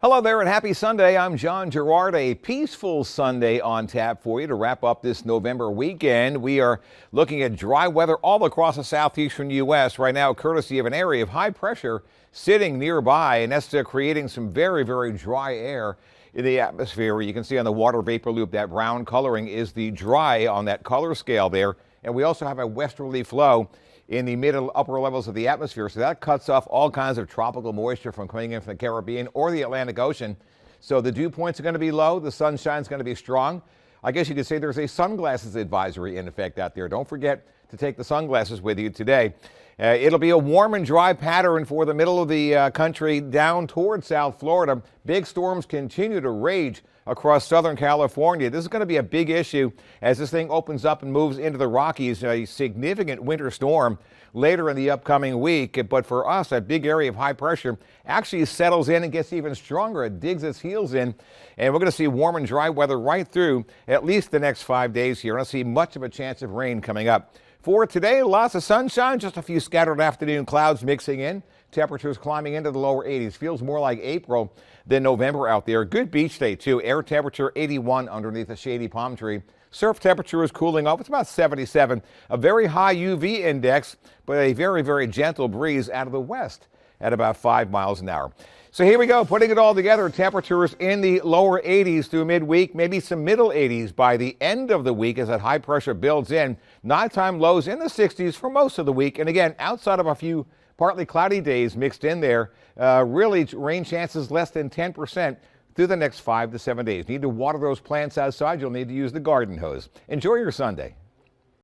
Hello there and happy Sunday. I'm John Gerard. A peaceful Sunday on tap for you to wrap up this November weekend. We are looking at dry weather all across the southeastern U.S. right now, courtesy of an area of high pressure sitting nearby, and that's creating some very dry air in the atmosphere. You can see on the water vapor loop that brown coloring is the dry on that color scale there. And we also have a westerly flow in the mid and upper levels of the atmosphere. So that cuts off all kinds of tropical moisture from coming in from the Caribbean or the Atlantic Ocean. So the dew points are going to be low. The sunshine is going to be strong. I guess you could say there's a sunglasses advisory in effect out there. Don't forget to take the sunglasses with you today. It'll be a warm and dry pattern for the middle of the country down toward South Florida. Big storms continue to rage across Southern California. This is going to be a big issue as this thing opens up and moves into the Rockies. A significant winter storm later in the upcoming week. But for us, that big area of high pressure actually settles in and gets even stronger. It digs its heels in, and we're going to see warm and dry weather right through at least the next 5 days here. I don't see much of a chance of rain coming up. For today, lots of sunshine, just a few scattered afternoon clouds mixing in. Temperatures climbing into the lower 80s. Feels more like April than November out there. Good beach day, too. Air temperature 81 underneath a shady palm tree. Surf temperature is cooling off. It's about 77. A very high UV index, but a very gentle breeze out of the west at about 5 miles an hour. So here we go, putting it all together. Temperatures in the lower 80s through midweek, maybe some middle 80s by the end of the week as that high pressure builds in. Nighttime lows in the 60s for most of the week. And again, outside of a few partly cloudy days mixed in there, really rain chances less than 10% through the next 5 to 7 days. Need to water those plants outside. You'll need to use the garden hose. Enjoy your Sunday.